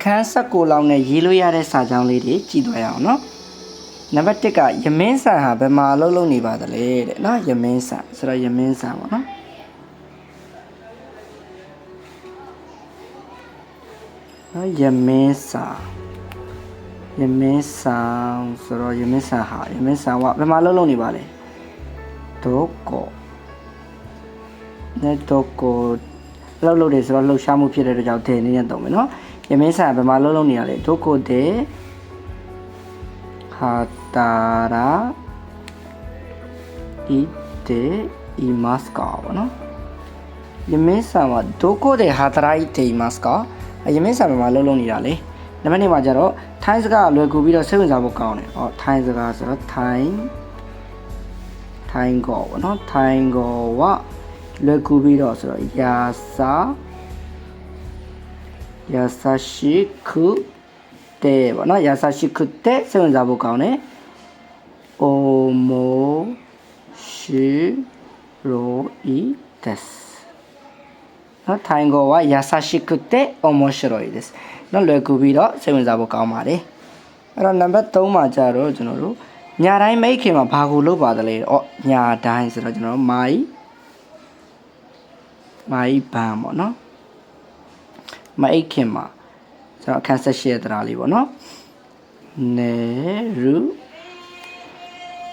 အခန်း19လောက်နဲ့ရေးလို့ရတဲ့စာကြောင်းလေးတွေကြည့်သွားရအောင်နော်နံပါတ်1ကယမင်းဆန်ဟာဘယ်မှာအလုပ်လုပ်နေပါသလဲတဲ့နော်ယမင်းဆန်ဆိုတော့ယမင်းဆန်ပေါ့နော်ယမင်းဆန်ဆိုတော့ယမင်းဆန်ဟာယမင်းဆန်ကဘယ်မှာအလုပ်လုပ်နေပါလဲဒိုကိုနဲ့ဒိုကိုလှုပ်တယ်ဆိုတော့လှုပ်ရှားမှုဖြစ်တဲ့အတွက်ကြောင့်ဒဲနေနဲ့တုံးမယ်နော်ယမင်းဆန်ဘယ်မှာလှုပ်နေရလဲဒိုကိုတဲ့ဟာတာရာဤတဲ့အီမတ်ကာပေါ့နော်ယမင်းဆန်ကဒိုကိုတဲ့ဟာတာရာဤတဲ့အီမတ်ကာယမင်းဆန်ဘယ်မှာလှုပ်နေတာလဲနံပါတ်2မှာကျတော့ထိုင်းစကားလွယ်ကူပြီးတော့စိတ်ဝင်စားဖို့ကောင်းတယ်ဟောထိုင်းစကားဆိုတော့ထိုင်းကောပေါ့နော်ထိုင်းကောကလွယ်ကူပြီးတော့ဆိုတော့ယာစာရှိခုတဲ့ပေါ့နော်ယာစာရှိခုတဲ့စိတ်ဝင်စားဖို့ကောင်းတယ်အိုမိုရှိရိုဤတက်နော်ထိုင်းကောကယာစာရှိခုတဲ့အိုမိုရှိရိုဤတက်နော်လွယ်ကူပြီးတော့စိတ်ဝင်စားဖို့ကောင်းပါတယ်အဲ့တော့နံပါတ်3မှာကျတော့ကျွန်တော်တို့ညာတိုင်းမိတ်ခင်မှာဘာကိုလုပ်ပါသလဲညာတိုင်းဆိုတော့ကျွန်တော်တို့မိုင်ဘန်ပေါ့နော်မိတ်ခင်မှာကျွန်တော်အခန်း18ရဲ့တရားလေးပေါ့နော်နေရူ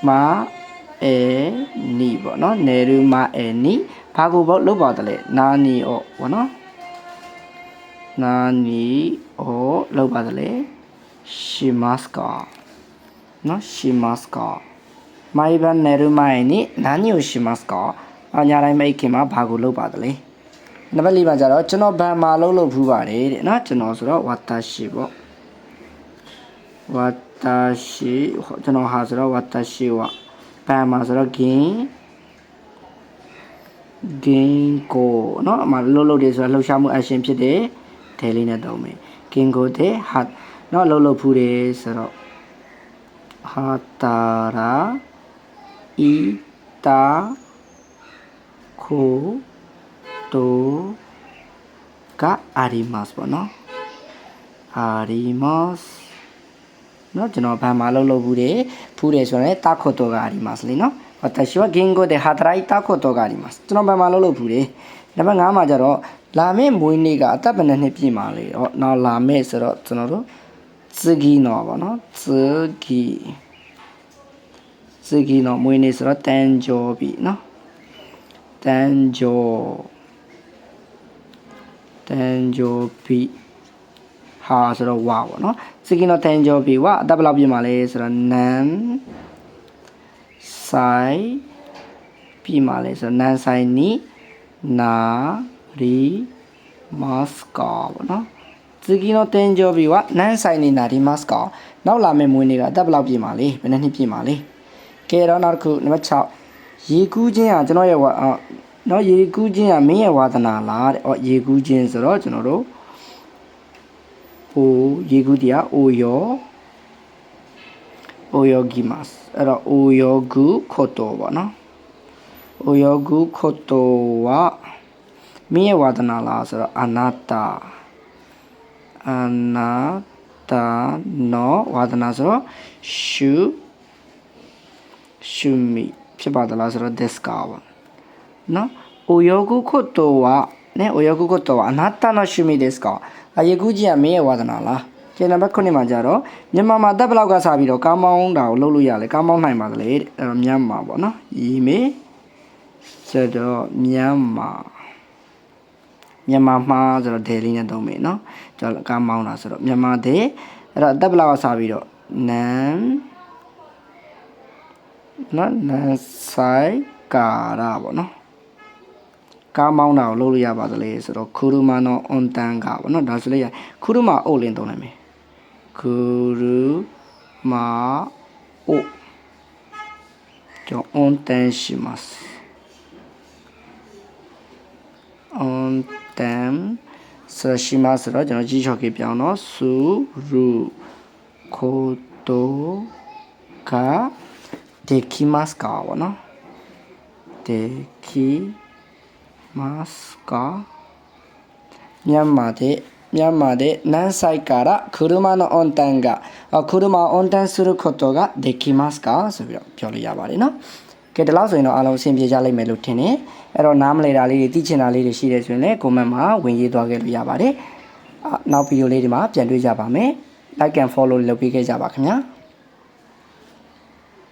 မာအဲနီပေါ့နော်နေရူမာအဲနီဘာကိုလုပ်ပါသလဲနာနီပေါ့နော်နာနီလုပ်ပါသလဲရှိမတ်ကာနော်ရှိမတ်ကာမိုင်ဘန်နေရူမာအဲနီနာနီရှိမတ်ကာညာတိုင်းမိတ်ခင်မှာဘာကိုလုပ်ပါသလဲနံပါတ်4မှာကျတော့ကျွန်တော်ဘန်မှာလုပ်ဖူးပါတယ်တဲ့နော်ကျွန်တော်ဆိုတော့ဝါတာရှိပေါ့ဝါတာရှိကျွန်တော်ဟာဆိုတော့ဝါတာရှိဝဘန်မှာဆိုတော့ဂင်ကိုနော်အမှလုပ်တယ်ဆိုတော့လှုပ်ရှားမှု action ဖြစ်တယ်ဒဲလေးနဲ့တုံးမယ်ဂင်ကိုတဲ့ဟာနော်လုပ်ဖူးတယ်ဆိုတော့ဟာတာရာဤတာခိုတိုကအာရီမတ်ပေါ့နော်အာရီမတ်နော်ကျွန်တော်ဘာမှလုပ်ဘူးတယ်ဆိုရင်တာခိုတိုကအာရီမတ်လေနော်私は言語で働いたことがありますကျွန်တော်ဘာမှလုပ်ဘူးတယ်နံပါတ်5မှာကျတော့လာမယ့်မွေးနေ့ကအသက်ဘယ်နှစ်ပြည့်မှာလဲနော်လာမယ့်ဆိုတော့ကျွန်တော်တို့次のပေါ့နော်次のမွေးနေ့ဆိုတော့誕生日နော်誕生日ဟာဆိုတော့ဝါပေါ့နော်次の誕生日ကအသက်ဘယ်လောက်ပြည့်မှာလဲဆိုတော့နန်ဆိုင်ပြည့်မှာလဲဆိုတော့နန်ဆိုင်နီနာရီမတ်ကာပေါ့နော်次の誕生日は何歳になりますかနောက်လာမယ့်မွေးနေ့ကအသက်ဘယ်လောက်ပြည့်မှာလဲဘယ်နှစ်ပြည့်မှာလဲကဲတော့နောက်တစ်ခုနံပါတ်6ရေကူးခြင်းကကျွန်တော်ရဲ့နော်ရေကူးခြင်းကမင်းရဲ့ဝါသနာလားတဲ့ရေကူးခြင်းဆိုတော့ကျွန်တော်တို့ရေကူးတရားအိုယောဂီမတ်အဲ့တော့အိုယောဂူခိုတိုပေါ့နော်အိုယောဂူခိုတိုကမင်းရဲ့ဝါသနာလားဆိုတော့အနာတာနော်ဝါသနာဆိုတော့ရှုမီဖြစ်ပါသလားဆိုတော့ this ကပေါ့နော်အိုယောဂူခိုတိုကအနာတာနော်ရှုမီ this ကရေကူးကြီးကမင်းရဲ့ဝါသနာလားကျန်နံပါတ်9မှာကြတော့မြန်မာမှာတက်ဘလောက်ကစားပြီးတော့ကားမောင်းတာကိုလုပ်လို့ရလဲကားမောင်းနိုင်ပါသလဲအဲ့တော့မြန်မာပေါ့နော်ရီမေဆိုတော့မြန်မာမှာဆိုတော့ဒဲလေးနဲ့သုံးမယ်နော်ကျွန်တော်ကားမောင်းတာဆိုတော့မြန်မာဒဲအဲ့တော့တက်ဘလောက်ကစားပြီးတော့နန်ဆိုင်ကာရာပေါ့နော်ကားမောင်းတာကိုလုပ်လို့ရပါသလဲဆိုတော့ခူရူမာနောအွန်တန်ကပေါ့နော်ဒါဆိုလည်းခူရူမာအိုလင်းသုံးနိုင်မယ်ခူရူမာအိုကျွန်တော်အွန်တန်ရှိますအွန်တန်ဆိုရှိますဆိုတော့ကျွန်တော်ကြီးချော်ကေပြောင်းတော့ဆူရူခိုတိုကできますかပေါ့နော်できますかမြန်မာတဲ့ မြန်မာで何歳から車の運転が車を運転することができますかဆိုပြီးတော့ပြောလို့ရပါတယ်เนาะကဲဒီလောက်ဆိုရင်တော့အားလုံးအဆင်ပြေကြလိမ့်မယ်လို့ထင်တယ်အဲ့တော့နားမလည်တာလေးတွေသိချင်တာလေးတွေရှိတယ်ဆိုရင်လည်း comment မှာဝင်ရေးသွားခဲ့လို့ရပါတယ်နောက်ဗီဒီယိုလေးဒီမှာပြန်တွေ့ကြပါမယ် like and follow လုပ်ပေးခဲ့ကြပါခင်ဗျာ